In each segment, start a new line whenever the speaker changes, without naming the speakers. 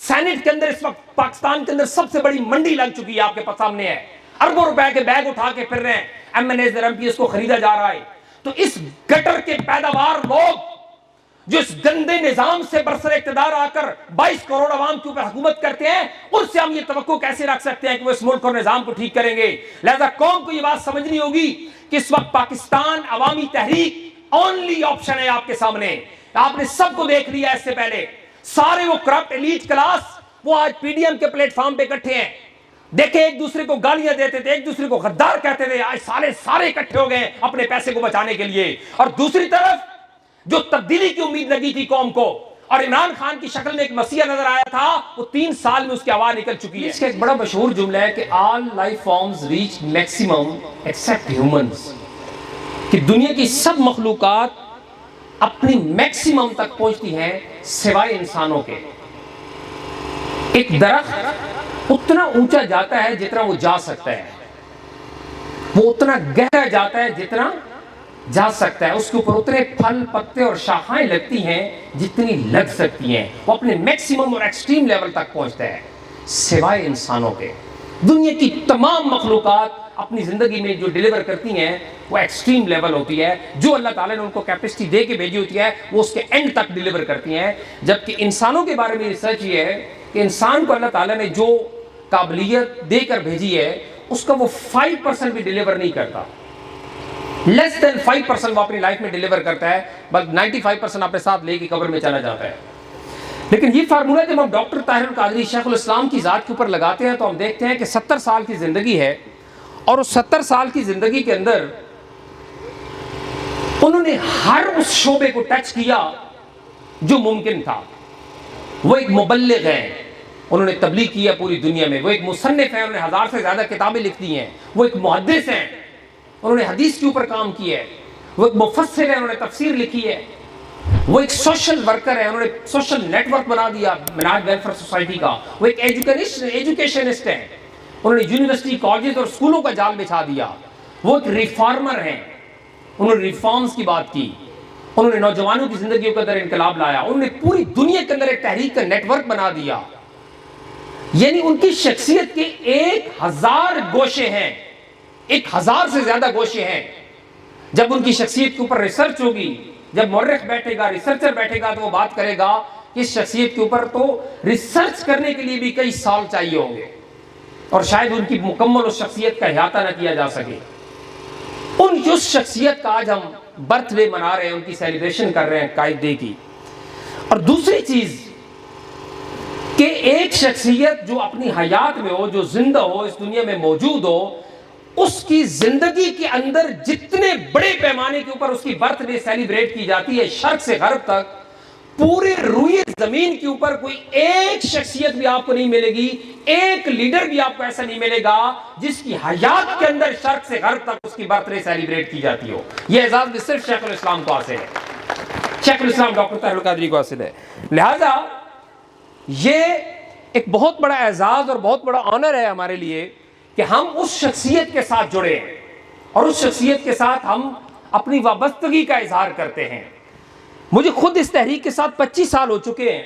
Senate के अंदर इस वक्त पाकिस्तान के अंदर सबसे बड़ी मंडी लग चुकी है, आपके पास सामने है। अरबों रुपए के बैग उठा के फिर रहे हैं, एमएनएस और एमपीएस को खरीदा जा रहा है। तो इस गटर के पैदावार लोग जो इस गंदे निजाम से बरसर इख्तिदार आकर 22 करोड़ आवाम के ऊपर हुकूमत करते हैं, उनसे हम ये तवक्को कैसे रख सकते हैं कि वो इस मुल्क और निजाम को ठीक करेंगे। लिहाजा कौम को ये बात समझनी होगी कि इस वक्त पाकिस्तान अवामी तहरीक ओनली ऑप्शन है आपके सामने। आपने सबको देख लिया इससे पहले, सारे वो करप्ट एलीट क्लास वो आज पीडीएम के प्लेटफॉर्म पे इकट्ठे हैं। देखे, एक दूसरे को गालियां देते थे, एक दूसरे को गद्दार कहते थे, आज सारे इकट्ठे हो गए अपने पैसे को बचाने के लिए। और दूसरी तरफ जो तब्दीली की उम्मीद लगी थी कौम को और इमरान खान की शक्ल में एक मसीहा नजर आया था, वो 3 साल में उसकी आवाज निकल चुकी है। इसका एक बड़ा मशहूर जुमला है कि all life forms reach maximum except humans, कि दुनिया की सब मखलूकात अपनी मैक्सिमम तक पहुंचती हैं सिवाय इंसानों के। एक दरख्त उतना ऊंचा जाता है जितना वो जा सकता है, वो उतना गहरा जाता है जितना जा सकता है, उसके ऊपर उतने फल पत्ते और शाखाएं लगती हैं जितनी लग सकती हैं। वो अपने मैक्सिमम और एक्सट्रीम लेवल तक पहुंचता है सिवाय इंसानों के। दुनिया की तमाम मखलूकात अपनी जिंदगी में जो डिलीवर करती हैं वो एक्सट्रीम लेवल होती है, जो अल्लाह ताला ने उनको कैपेसिटी दे के भेजी होती है वो उसके एंड तक डिलीवर करती हैं। जबकि इंसानों के बारे में रिसर्च ये है कि इंसान को अल्लाह ताला ने जो काबिलियत देकर भेजी है उसका वो 5% भी डिलीवर नहीं करता, लेस देन 5% वो अपनी लाइफ में डिलीवर करता है, बल्कि 95% अपने साथ लेके कब्र में चला जाता है। लेकिन ये फार्मूला जब हम डॉक्टर ताहिर कादरी शेखुल इस्लाम की जात के ऊपर लगाते हैं तो हम देखते हैं कि 70 साल की जिंदगी है और उस 70 साल की जिंदगी के अंदर उन्होंने हर उस शोबे को टच किया जो मुमकिन था। वो एक मुबल्लिग है, उन्होंने तबलीग की है पूरी दुनिया में। वो एक मुसन्निफ है, उन्होंने 1000 से ज्यादा किताबें लिख दी हैं। वो एक मुहद्दिस हैं, उन्होंने हदीस के ऊपर काम किया है। वो एक मुफस्सिर है, उन्होंने तफसीर लिखी है। वो एक सोशल वर्कर है, उन्होंने सोशल नेटवर्क बना दिया मिनाज वेलफेयर सोसाइटी का। वो एक एजुकेशनिस्ट है, उन्होंने यूनिवर्सिटी कॉलेज और स्कूलों का जाल बिछा दिया। वो एक रिफॉर्मर हैं, उन्होंने रिफॉर्म्स की बात की, उन्होंने नौजवानों की जिंदगी के अंदर इनकलाब लाया, उन्होंने पूरी दुनिया के अंदर एक तहरीक का नेटवर्क बना दिया। यानी उनकी शख्सियत के 1000 गोशे हैं, 1000 से ज्यादा गोशे हैं। जब उनकी शख्सियत के ऊपर रिसर्च होगी, जब मुर्रिख बैठेगा, रिसर्चर बैठेगा, तो वो बात करेगा कि इस शख्सियत के ऊपर तो रिसर्च करने के लिए भी कई साल चाहिए होंगे और शायद उनकी मुकम्मल उस शख्सियत का अहाता न किया जा सके। उस शख्सियत का आज हम बर्थडे मना रहे हैं, उनकी सेलिब्रेशन कर रहे हैं कायदे की। और दूसरी चीज कि एक शख्सियत जो अपनी हयात में हो, जो जिंदा हो, इस दुनिया में मौजूद हो, उसकी जिंदगी के अंदर जितने बड़े पैमाने के ऊपर उसकी बर्थडे सेलिब्रेट की जाती है, शर्क से गर्ब तक, पूरे रुई जमीन के ऊपर कोई एक शख्सियत भी आपको नहीं मिलेगी, एक लीडर भी आपको ऐसा नहीं मिलेगा जिसकी हयात के अंदर शर्क से गर्ब तक उसकी बर्थडे सेलिब्रेट की जाती हो। यह एजाज भी सिर्फ शेखुल इस्लाम को हासिल है, शेखुल इस्लाम डॉक्टर ताहिर कादरी को हासिल है। लिहाजा ये एक बहुत बड़ा एजाज और बहुत बड़ा ऑनर है हमारे लिए कि हम उस शख्सियत के साथ जुड़े हैं और उस शख्सियत के साथ हम अपनी वाबस्तगी का इजहार करते हैं। मुझे खुद इस तहरीक के साथ 25 साल हो चुके हैं।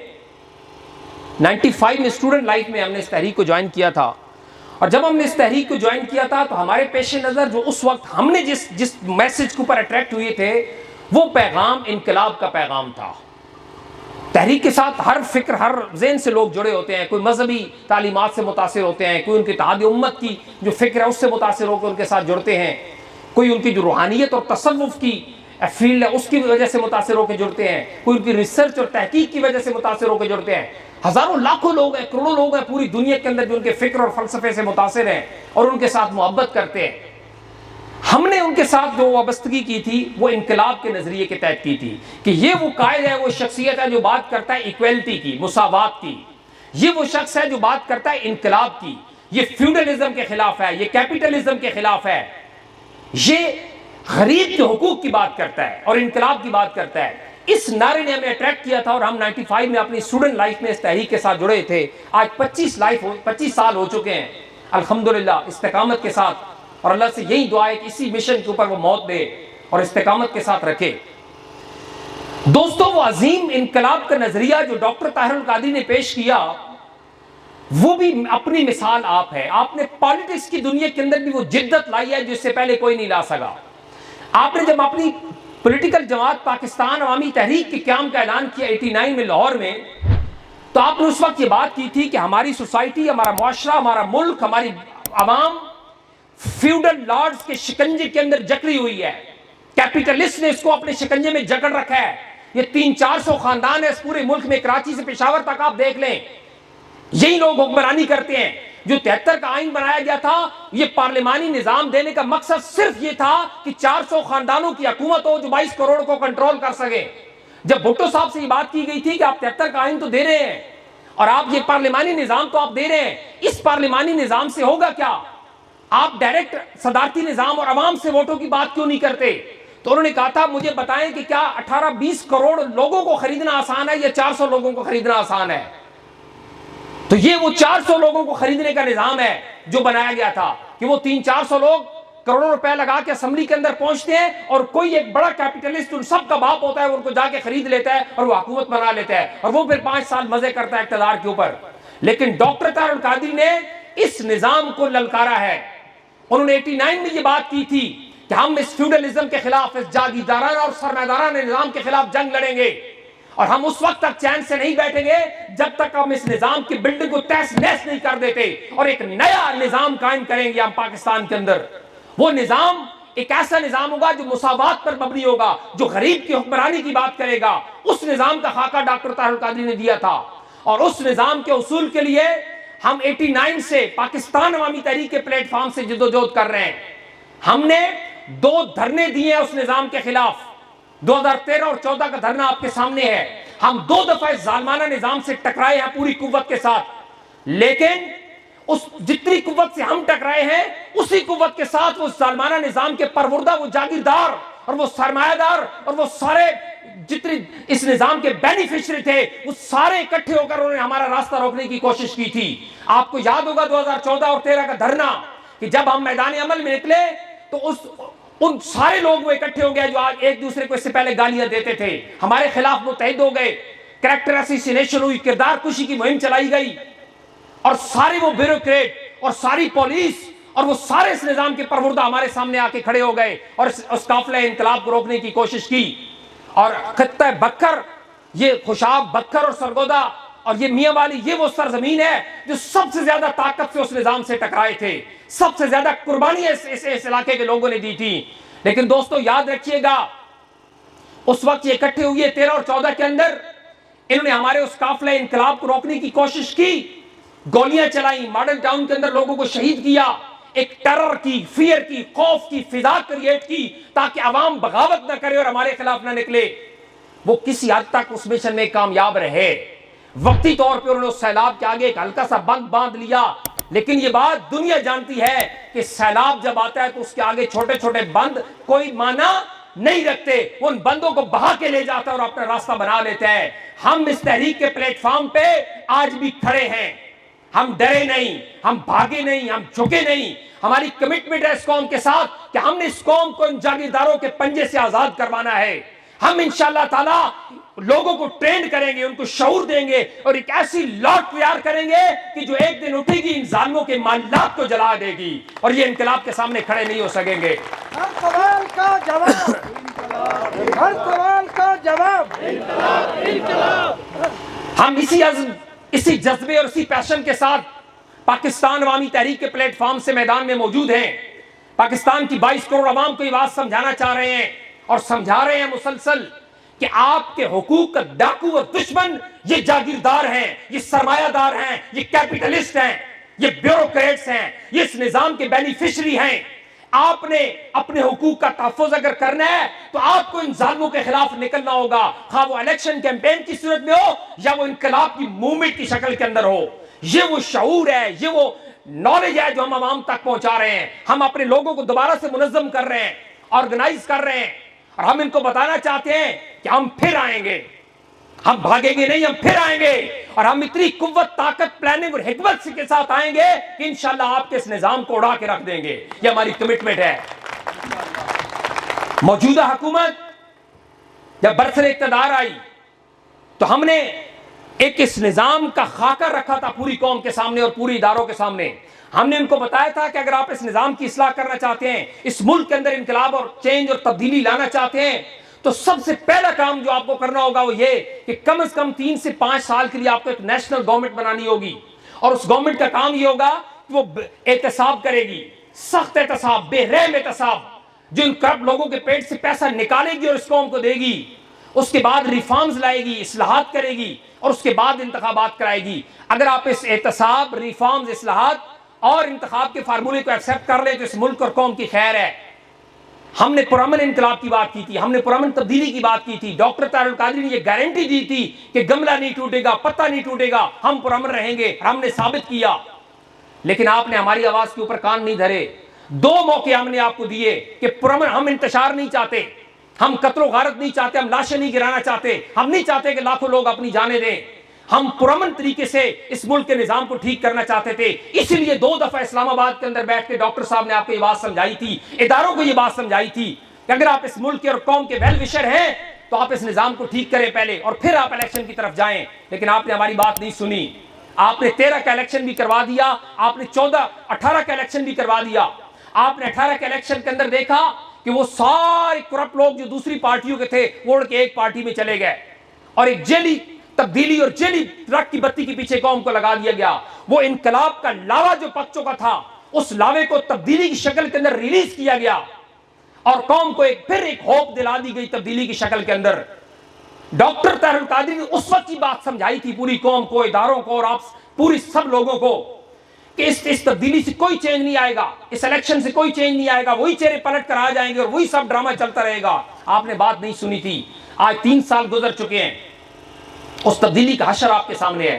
95 में स्टूडेंट लाइफ में हमने इस तहरीक को ज्वाइन किया था और जब हमने इस तहरीक को ज्वाइन किया था तो हमारे पेश नज़र जो उस वक्त हमने जिस मैसेज के ऊपर अट्रैक्ट हुए थे वो पैगाम इनकलाब का पैगाम था। तहरीक के साथ हर फिक्र, हर ज़हन से लोग जुड़े होते हैं। कोई मजहबी तालीमात से मुतासिर होते हैं, कोई उनकी इत्तेहाद उम्मत की जो फिक्र है उससे मुतासिर होकर उनके साथ जुड़ते हैं, कोई उनकी जो रूहानियत और तसव्वुफ की फील्ड है उसकी वजह से मुतासिर होकर जुड़ते हैं, कोई उनकी रिसर्च और तहकीक की वजह से मुतासिर होकर जुड़ते हैं। हज़ारों लाखों लोग हैं, करोड़ों लोग हैं पूरी दुनिया के अंदर जो उनके फिक्र और फलसफे से मुतासिर हैं और उनके साथ मोहब्बत करते हैं। हमने उनके साथ जो वाबस्तगी की थी वो इनकलाब के नजरिए के तहत की थी कि ये वो कायद है, वो शख्सियत है जो बात करता है इक्वलिटी की, मुसावात की। ये वो शख्स है जो बात करता है इनकलाब की। ये फ्यूडलिज्म के खिलाफ है, ये कैपिटलिज्म के खिलाफ है, ये गरीब के हुकूक की बात करता है और इनकलाब की बात करता है। इस नारे ने हमें अट्रैक्ट किया था और हम 95 में अपनी स्टूडेंट लाइफ में इस तहरीक के साथ जुड़े थे। आज 25 साल हो चुके हैं अल्हम्दुलिल्लाह इस्तिकामत के साथ, और अल्लाह से यही दुआ है कि इसी मिशन के ऊपर वो मौत दे और इस्तिकामत के साथ रखे। दोस्तों, वो अजीम इनकलाब का नजरिया जो डॉक्टर ताहिर कादरी ने पेश किया वो भी अपनी मिसाल आप है। आपने पॉलिटिक्स की दुनिया के अंदर भी वो जिद्दत लाई है जिससे पहले कोई नहीं ला सका। आपने जब अपनी पॉलिटिकल जमात पाकिस्तान अवामी तहरीक के क़याम का ऐलान किया 89 में लाहौर में, तो आपने उस वक्त ये बात की थी कि हमारी सोसाइटी, हमारा मुआशरा, हमारा मुल्क, हमारी आवाम फ्यूडल लॉर्ड्स के शिकंजे के अंदर जकड़ी हुई है। कैपिटलिस्ट ने इसको अपने शिकंजे में जकड़ रखा है। ये 300-400 खानदान है इस पूरे मुल्क में, कराची से पेशावर तक आप देख लें, यही लोग हुक्मरानी करते हैं। जो 73 का आइन बनाया गया था, ये पार्लिमानी निजाम देने का मकसद सिर्फ ये था कि 400 खानदानों की हुकूमत हो जो 22 करोड़ को कंट्रोल कर सके। जब भुट्टो साहब से ये बात की गई थी कि आप 73 का आइन तो दे रहे हैं और आप ये पार्लिमानी निजाम तो आप दे रहे हैं, इस पार्लिमानी निजाम से होगा क्या? आप डायरेक्ट सदारती निजाम और अवाम से वोटों की बात क्यों नहीं करते? तो उन्होंने कहा था, मुझे बताएं कि क्या 18-20 करोड़ लोगों को खरीदना आसान है या 400 लोगों को खरीदना आसान है? तो ये वो 400 लोगों को खरीदने का निजाम है जो बनाया गया था कि वो 300-400 लोग करोड़ों रुपए लगा के असेंबली के अंदर पहुंचते हैं और कोई एक बड़ा कैपिटलिस्ट उन सब का बाप होता है, उनको जाके खरीद लेता है और वो हुकूमत बना लेता है और वो फिर 5 साल मजे करता है इक़्तिदार के ऊपर। लेकिन डॉक्टर तारुल कादरी ने इस निजाम को ललकारा है। उन्होंने 89 में ये बात की थी कि हम इस फ्यूडलिज्म के खिलाफ, इस जागीरदाराना और सरमायादाराना निजाम के खिलाफ जंग लड़ेंगे और हम उस वक्त तक चैन से नहीं बैठेंगे जब तक हम इस निजाम की बिल्डिंग को तहस नहस नहीं कर देते और एक नया निजाम कायम करेंगे हम पाकिस्तान के अंदर। वो निजाम एक ऐसा निजाम होगा जो मुसावात पर मबनी होगा, जो गरीब की हुक्मरानी की बात करेगा। उस निजाम का खाका डॉक्टर तारुल कादरी ने दिया था और उस निजाम के उसूल के लिए हम 89 से पाकिस्तान अवामी तहरीक के प्लेटफॉर्म से जद्दोजहद कर रहे हैं। हमने 2 धरने दिए हैं उस निजाम के खिलाफ। 2013 और 14 का धरना आपके सामने है। हम 2 दफा इस जालमाना निजाम से टकराए हैं पूरी कुव्वत के साथ, लेकिन उस जितनी कुव्वत से हम टकराए हैं उसी कुव्वत के साथ वो जालमाना निजाम के परवरदा, वो जागीरदार और वो सरमायादार और वो सारे जितने इस निजाम के बेनिफिशियरी थे, वो सारे इकट्ठे होकर उन्होंने हमारा रास्ता रोकने की कोशिश की थी। आपको याद होगा 2014 और 13 का धरना कि जब हम मैदान अमल में निकले तो उन सारे लोग वो इकट्ठे हो गए जो आज एक दूसरे को इससे पहले गालियां देते थे, हमारे खिलाफ मुत्तहिद हो गए। कैरेक्टर असैसिनेशन हुई, किरदार कुशी की मुहिम चलाई गई और सारे वो ब्यूरोक्रेट और सारी पुलिस और वो सारे इस निजाम के परवरदा हमारे सामने आके खड़े हो गए और उस काफिले इंकलाब को रोकने की कोशिश की। और खत्ता बक्कर, ये खुशाब बक्कर और सरगोदा और ये मियां वाली, ये वो सरजमीन है जो सबसे ज्यादा ताकत से उस निजाम से टकराए थे, सबसे ज्यादा कुर्बानियां इस इलाके के लोगों ने दी थी। लेकिन दोस्तों याद रखिएगा, उस वक्त ये इकट्ठे हुए 13 और 14 के अंदर, इन्होंने हमारे उस काफिले इंकलाब को रोकने की कोशिश की, गोलियां चलाई, मॉडल टाउन के अंदर लोगों को शहीद किया, एक टेरर की, फियर की, खौफ की फिजा क्रिएट की ताकि अवाम बगावत ना करे और हमारे खिलाफ ना निकले। वो किसी हद तक उस मिशन में कामयाब रहे। वक्ती तौर पे उन्होंने उस सैलाब के आगे एक हल्का सा बंद बांध लिया, लेकिन ये बात दुनिया जानती है कि सैलाब जब आता है तो उसके आगे छोटे छोटे बंद कोई माना नहीं रखते, उन बंदों को बहा के ले जाता है और अपना रास्ता बना लेता है। हम इस तहरीक के प्लेटफॉर्म पे आज भी खड़े हैं, हम डरे नहीं, हम भागे नहीं, हम झुके नहीं। हमारी कमिटमेंट है इस कौम के साथ कि हमने इस कौम को इन जागीरदारों के पंजे से आजाद करवाना है। हम इंशाअल्लाह ताला लोगों को ट्रेन करेंगे, उनको शऊर देंगे और एक ऐसी लॉट तैयार करेंगे कि जो एक दिन उठेगी इन जालिमों के माल्लात को जला देगी और ये इनकलाब के सामने खड़े नहीं हो सकेंगे।
हर सवाल का जवाब, हर सवाल का जवाब।
हम इसी जज्बे और इसी पैशन के साथ पाकिस्तान अवामी तहरीक के प्लेटफॉर्म से मैदान में मौजूद हैं। पाकिस्तान की 22 करोड़ अवाम को ये बात समझाना चाह रहे हैं और समझा रहे हैं मुसलसल कि आपके हुकूक का डाकू और दुश्मन ये जागीरदार हैं, ये सरमायादार हैं, ये कैपिटलिस्ट हैं, ये ब्यूरोक्रेट्स हैं, ये इस निजाम के बेनिफिशियरी हैं। आपने अपने हुकूक का तहफ़्फ़ुज़ अगर करना है तो आपको इन जालिमों के खिलाफ निकलना होगा, खा वो इलेक्शन कैंपेन की सूरत में हो या वो इनकलाब की मूवमेंट की शक्ल के अंदर हो। ये वो शऊर है, ये वो नॉलेज है जो हम आवाम तक पहुंचा रहे हैं। हम अपने लोगों को दोबारा से मुनज़्ज़म कर रहे हैं, ऑर्गेनाइज कर रहे हैं और हम इनको बताना चाहते हैं कि हम फिर आएंगे, हम भागेंगे नहीं, हम फिर आएंगे और हम इतनी कुव्वत, ताकत, प्लानिंग और हिकमत के साथ आएंगे कि इंशाअल्लाह आपके इस निजाम को उड़ा के रख देंगे। ये हमारी कमिटमेंट है। मौजूदा हुकूमत जब बरसर इक़्तिदार आई तो हमने एक इस निजाम का खाका रखा था पूरी कौम के सामने और पूरी इदारों के सामने। हमने उनको बताया था कि अगर आप इस निजाम की इस्लाह करना चाहते हैं, इस मुल्क के अंदर इनकलाब और चेंज और तब्दीली लाना चाहते हैं, तो सबसे पहला काम जो आपको करना होगा वो ये कि कम से कम 3 से 5 साल के लिए आपको एक नेशनल गवर्नमेंट बनानी होगी। और उस गवर्नमेंट का काम ये होगा कि वो एहतसाब करेगी, सख्त एहतसाब, बेरहम एहतसाब, जो इन करप्ट लोगों के पेट से पैसा निकालेगी और इस कौम को देगी। उसके बाद रिफॉर्म्स लाएगी, इस्लाहात करेगी और उसके बाद इंतखाबात कराएगी। अगर आप इस एहतसाब, रिफॉर्म्स, इस्लाहात और इंतखाब के फार्मूले को एक्सेप्ट कर ले तो इस मुल्क और कौम की खैर है। हमने पुरअमन इनकलाब की बात की थी, हमने पुरअमन तब्दीली की बात की थी। डॉक्टर तारुल कादरी ने यह गारंटी दी थी कि गमला नहीं टूटेगा, पत्ता नहीं टूटेगा, हम पुरअमन रहेंगे। हमने साबित किया, लेकिन आपने हमारी आवाज के ऊपर कान नहीं धरे। 2 मौके हमने आपको दिए कि पुरअमन, हम इंतशार नहीं चाहते, हम कत्लो गारत नहीं चाहते, हम लाशें नहीं गिराना चाहते, हम नहीं चाहते कि लाखों लोग अपनी जानें दें। हम पुरअमन तरीके से इस मुल्क के निजाम को ठीक करना चाहते थे। इसीलिए 2 दफा इस्लामाबाद के अंदर बैठ के डॉक्टर साहब ने आपको ये बात समझाई थी, इदारों को ये बात समझाई थी कि अगर आप इस मुल्क के और कौम के वेल विशर हैं तो आप इस निजाम को ठीक करें पहले और फिर आप इलेक्शन की तरफ जाएं। लेकिन आपने हमारी बात नहीं सुनी। आपने 13 का इलेक्शन भी करवा दिया, आपने 18 का इलेक्शन भी करवा दिया। आपने 18 के इलेक्शन के अंदर देखा कि वो सारे करप्ट लोग जो दूसरी पार्टियों के थे वो उड़ के एक पार्टी में चले गए और एक जेली तब्दीली और जेली ट्रक की बत्ती के पीछे कौम को लगा दिया गया। वो इनकलाब का लावा जो पक चुका था, उस लावे को तब्दीली की शक्ल के अंदर रिलीज किया गया और कौम को फिर एक होप दिला दी गई तब्दीली की शक्ल के अंदर। डॉक्टर तारुल कादरी ने उस वक्त की बात समझाई थी पूरी कौम को, इदारों को और आप पूरी सब लोगों को कि इस तब्दीली से कोई चेंज नहीं आएगा, इस इलेक्शन से कोई चेंज नहीं आएगा, वही चेहरे पलट कर आ जाएंगे और वही सब ड्रामा चलता रहेगा। आपने बात नहीं सुनी थी। आज 3 साल गुजर चुके हैं, उस तब्दीली का हशर आपके सामने है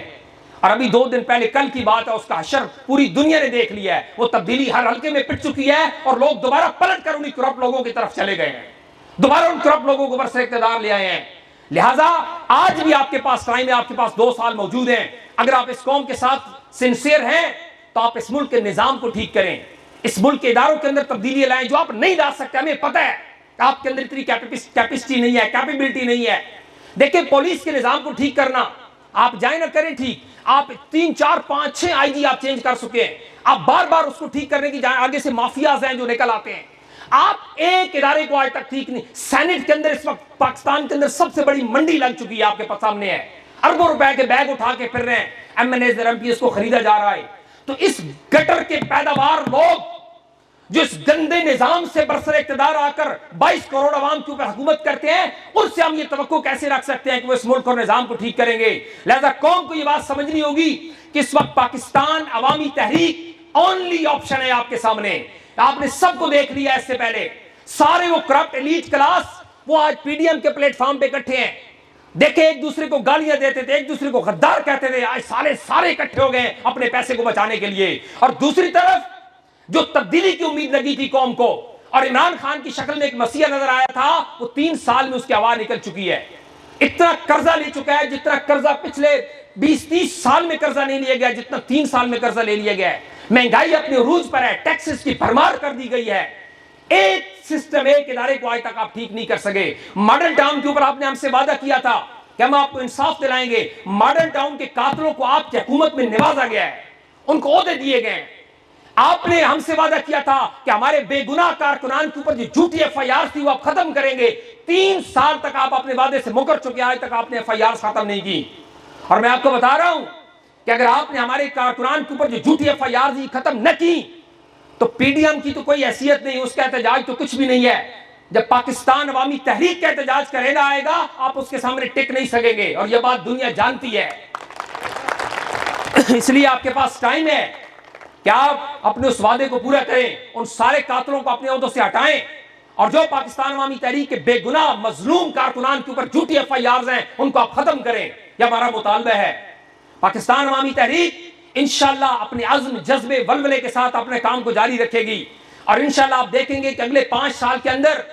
और अभी 2 दिन पहले, कल की बात है, उसका हशर पूरी दुनिया ने देख लिया है। वो तब्दीली हर हल्के में पिट चुकी है और लोग दोबारा पलट कर उन्हीं करप्ट लोगों की तरफ चले गए हैं, दोबारा उन करप्ट लोगों को बरसर इख्तियार ले आए हैं। लिहाजा आज भी आपके पास टाइम है, आपके पास 2 साल मौजूद हैं। अगर आप इस कौम के साथ सिंसियर हैं तो आप इस मुल्क के निजाम को ठीक करें, इस मुल्क के इदारों के अंदर तब्दीली लाएं जो आप नहीं ला सकते। हमें पता है आपके अंदर इतनी कैपेसिटी नहीं है, कैपेबिलिटी नहीं है। देखिए, पुलिस के निजाम को ठीक करना, आप जाए ना करें ठीक, आप 3, 4, 5, 6 आईजी आप चेंज कर चुके हैं, आप बार बार उसको ठीक करने की आगे से माफियाज हैं जो निकल आते हैं। आप एक इदारे को आज तक ठीक नहीं। सेनेट के अंदर इस वक्त पाकिस्तान के अंदर सबसे बड़ी मंडी लग चुकी है, आपके पास सामने है, अरबों रुपए के बैग उठा के फिर रहे हैं, एमएनएस और एमपीएस को खरीदा जा रहा है। तो इस गटर के पैदावार लोग जो इस गंदे निजाम से बरसर इख्तियार आकर 22 करोड़ आवाम के ऊपर हुकूमत करते हैं, उनसे हम ये तवक्को कैसे रख सकते हैं कि वो इस मुल्क और निजाम को ठीक करेंगे। लिहाजा कौम को ये बात समझनी होगी कि इस वक्त पाकिस्तान अवामी तहरीक ओनली ऑप्शन है आपके सामने। आपने सबको देख लिया इससे पहले, सारे वो करप्ट एलीट क्लास वो आज पीडीएम के प्लेटफॉर्म पे इकट्ठे हैं। देखे, एक दूसरे को गालियां देते थे, एक दूसरे को गद्दार कहते थे, आज सारे इकट्ठे हो गए अपने पैसे को बचाने के लिए। और दूसरी तरफ जो तब्दीली की उम्मीद लगी थी कौम को और इमरान खान की शक्ल में एक मसीहा नजर आया था, वो 3 साल में उसकी आवाज निकल चुकी है। इतना कर्जा ले चुका है जितना कर्जा पिछले 20-30 साल में कर्जा नहीं लिया गया, जितना 3 साल में कर्जा ले लिया गया है। महंगाई अपने उरूज पर है, टैक्सेस की भरमार कर दी गई है। एक सिस्टम, एक इदारे को आज तक आप ठीक नहीं कर सके। मॉडल टाउन के ऊपर आपने हमसे वादा किया था कि हम आपको इंसाफ दिलाएंगे। मॉडल टाउन के कातलों को आपकी हुकूमत में नवाजा गया है, उनको ओहदे दिए गए। आपने हमसे वादा किया था कि हमारे बेगुनाह कारकुनान के ऊपर जो झूठी एफआईआर थी वो आप खत्म करेंगे। 3 साल तक आप अपने वादे से मुकर चुके, आज तक आपने एफआईआर खत्म नहीं की। और मैं आपको बता रहा हूं कि अगर आपने हमारे कारकुनान के ऊपर जो झूठी एफआईआर थी खत्म न की तो पीडीएम की तो कोई हैसियत नहीं, उसका एहतजाज तो कुछ भी नहीं है। जब पाकिस्तान अवामी तहरीक का एहतजाज करेगा आएगा, आप उसके सामने टिक नहीं सकेंगे और यह बात दुनिया जानती है। इसलिए आपके पास टाइम है कि आप अपने उस वादे को पूरा करें, उन सारे कातलों को अपने ओहदों से हटाएं और जो पाकिस्तान अवामी तहरीक के बेगुनाह मजलूम कारकुनान के ऊपर झूठी एफआईआर हैं उनको आप खत्म करें। यह हमारा मुतालबा है। पाकिस्तान अवामी तहरीक इंशाअल्लाह अपने अज़्म, जज्बे, वलवले के साथ अपने काम को जारी रखेगी और इंशाअल्लाह आप देखेंगे कि अगले 5 साल के अंदर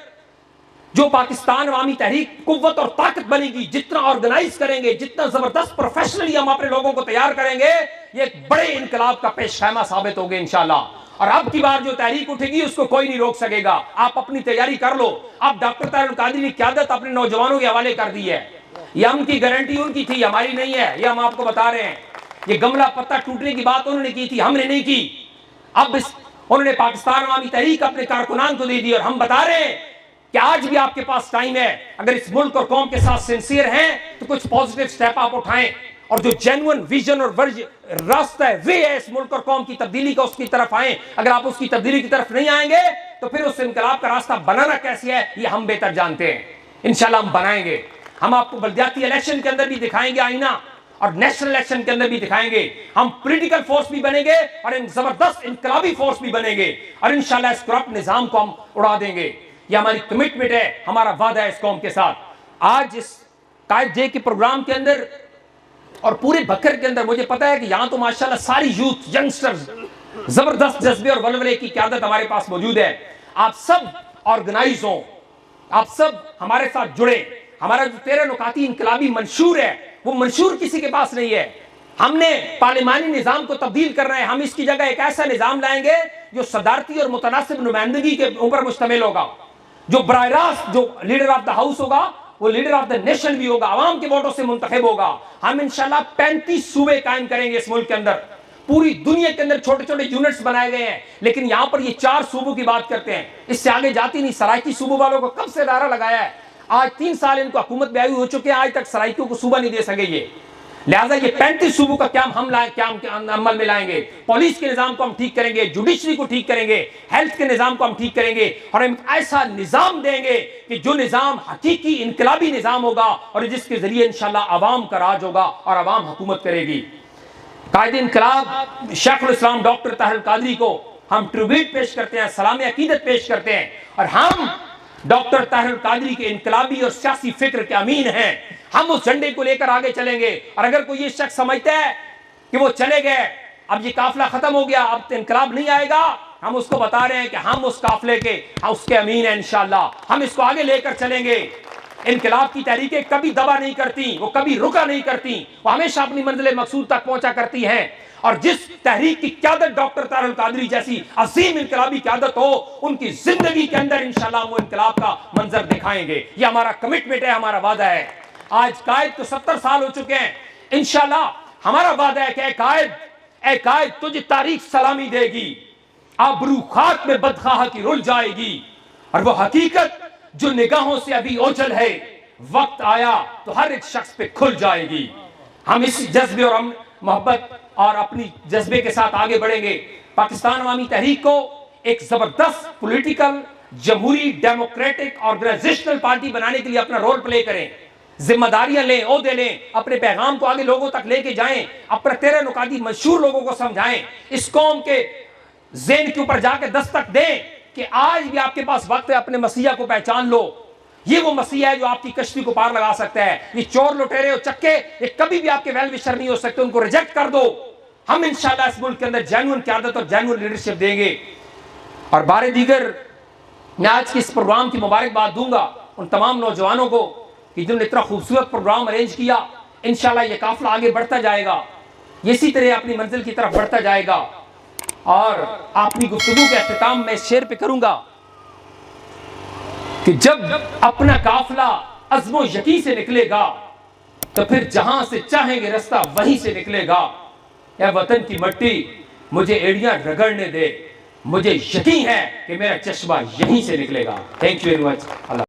जो पाकिस्तान अवामी तहरीक कुव्वत और ताकत बनेगी, जितना ऑर्गेनाइज करेंगे, जितना जबरदस्त प्रोफेशनली हम अपने लोगों को तैयार करेंगे, ये एक बड़े इनकलाब का पेशखैमा साबित होगा इंशाअल्लाह। और अब की बार जो तहरीक उठेगी उसको कोई नहीं रोक सकेगा। आप अपनी तैयारी कर लो। अब डॉक्टर तारुल कादरी की क़यादत अपने नौजवानों के हवाले कर दी है। ये अमन की गारंटी उनकी थी, हमारी नहीं है, ये हम आपको बता रहे हैं। ये गमला पत्ता टूटने की बात उन्होंने की थी, हमने नहीं की। अब उन्होंने पाकिस्तान अवामी तहरीक अपने कारकुनान को दे दी, और हम बता रहे हैं कि आज भी आपके पास टाइम है। अगर इस मुल्क और कौम के साथ सिंसियर हैं तो कुछ पॉजिटिव स्टेप आप उठाएं, और जो जेन्युइन विजन और रास्ता है वे है इस मुल्क और कौम की तब्दीली का, उसकी तरफ आए। अगर आप उसकी तब्दीली की तरफ नहीं आएंगे तो फिर उस इनकलाब का रास्ता बनाना कैसे है ये हम बेहतर जानते हैं। इंशाल्लाह हम बनाएंगे। हम आपको बल्दियाती इलेक्शन के अंदर भी दिखाएंगे आईना, और नेशनल इलेक्शन के अंदर भी दिखाएंगे। हम पॉलिटिकल फोर्स भी बनेंगे और जबरदस्त इनकलाबी फोर्स भी बनेंगे, और इंशाल्लाह इस करप्ट निजाम को हम उड़ा देंगे। ये हमारी कमिटमेंट है, हमारा वादा है इस कौम के साथ। आज इस कायद डे के प्रोग्राम के अंदर और पूरे बकर के अंदर मुझे पता है कि यहां तो माशाल्लाह सारी यूथ यंगस्टर्स जबरदस्त जज्बे और वलवले की क़यादत हमारे पास मौजूद है। आप सब ऑर्गेनाइज हो, आप सब हमारे साथ जुड़े। हमारा जो 13 नुकाती इनकलाबी मंशूर है वो मंशूर किसी के पास नहीं है। हमने पार्लिमानी निजाम को तब्दील कर रहे हैं। हम इसकी जगह एक ऐसा निजाम लाएंगे जो सदारती और मुतनासिब नुमाइंदगी के ऊपर मुश्तमिल होगा, जो बराह रास्त जो लीडर ऑफ द हाउस होगा वो लीडर ऑफ द नेशन भी होगा, आवाम के वोटों से मुंतखब होगा। हम इंशाल्लाह 35 सूबे कायम करेंगे इस मुल्क के अंदर। पूरी दुनिया के अंदर छोटे छोटे यूनिट्स बनाए गए हैं, लेकिन यहां पर ये 4 सूबों की बात करते हैं, इससे आगे जाती नहीं। सराइकी सूबों वालों को कब से नारा लगाया है, आज 3 साल इनको हुकूमत में आई हो चुके हैं, आज तक सराइकियों को सूबा नहीं दे सके ये। लिहाजा ये 35 सूबों का क्या हम अमल में लाएंगे। पुलिस के निजाम को हम ठीक करेंगे, जुडिशरी को ठीक करेंगे, हेल्थ के निजाम को हम ठीक करेंगे, और हम ऐसा निजाम देंगे कि जो निजाम हकीकी इनकलाबी निजाम होगा और जिसके जरिए इंशाल्लाह अवाम का राज होगा और अवाम हुकूमत करेगी। कायद इनकलाब शेखुल इस्लाम डॉक्टर ताहिर कादरी को हम ट्रिब्यूट पेश करते हैं, सलाम अकीदत पेश करते हैं, और हम डॉक्टर ताहिर कादरी के इनकलाबी और सियासी फिक्र के अमीन हैं। हम उस झंडे को लेकर आगे चलेंगे, और अगर कोई ये शख्स समझता है कि वो चले गए, अब ये काफिला खत्म हो गया, अब इनकलाब नहीं आएगा, हम उसको बता रहे हैं कि हम उस काफिले के उसके अमीन हैं। इंशाल्लाह हम इसको आगे लेकर चलेंगे। इनकलाब की तहरीकें कभी दबा नहीं करती, वो कभी रुका नहीं करती, वो हमेशा अपनी मंजिल मकसूद तक पहुंचा करती हैं। और जिस तहरीक की क़यादत डॉक्टर ताहिर कादरी जैसी अजीम इनकलाबी क़यादत हो, उनकी जिंदगी के अंदर इंशाल्लाह वो इनकलाब का मंजर दिखाएंगे। ये हमारा कमिटमेंट है, हमारा वादा है। आज कायद को 70 साल हो चुके हैं। इंशाल्लाह हमारा वादा है कि ए कायद तुझे तारीख सलामी देगी, आबरू खाक में बदखाह की रुल जाएगी, और वो हकीकत जो निगाहों से अभी ओझल है, वक्त आया तो हर एक शख्स पे खुल जाएगी। हम इस जज्बे और मोहब्बत और अपनी जज्बे के साथ आगे बढ़ेंगे। पाकिस्तान अवामी तहरीक को एक जबरदस्त पॉलिटिकल जमहूरी डेमोक्रेटिक ऑर्गेनाइजेशनल पार्टी बनाने के लिए अपना रोल प्ले करें, जिम्मेदारियां लें, ओहदे लें, अपने पैगाम को आगे लोगों तक लेके जाएं, अपने 13 नुकाती मशहूर लोगों को समझाएं, इस कौम के ज़हन के ऊपर जाके दस्तक दें कि आज भी आपके पास वक्त है, अपने मसीहा को पहचान लो। ये वो मसीहा है जो आपकी कश्ती को पार लगा सकता है। ये चोर लुटेरे और चक्के ये कभी भी आपके वेल विशर नहीं हो सकते, उनको रिजेक्ट कर दो। हम इंशाल्लाह इस मुल्क के अंदर जेन्युइन क़यादत और जेन्युइन लीडरशिप देंगे। और बारे दीगर मैं आज की इस प्रोग्राम की मुबारकबाद दूंगा उन तमाम नौजवानों को कि जिन्होंने इतना खूबसूरत प्रोग्राम अरेंज किया। इंशाल्लाह ये काफिला आगे बढ़ता जाएगा, इसी तरह अपनी मंजिल की तरफ बढ़ता जाएगा। और अपनी गुफ्तगू के अख्तिताम में शेर पे करूंगा कि जब अपना काफिला अज़्मो यकीन से निकलेगा तो फिर जहां से चाहेंगे रास्ता वहीं से निकलेगा। या वतन की मट्टी मुझे एड़ियां रगड़ने दे, मुझे यकीन है कि मेरा चश्मा यहीं से निकलेगा। Thank you very much. Allah.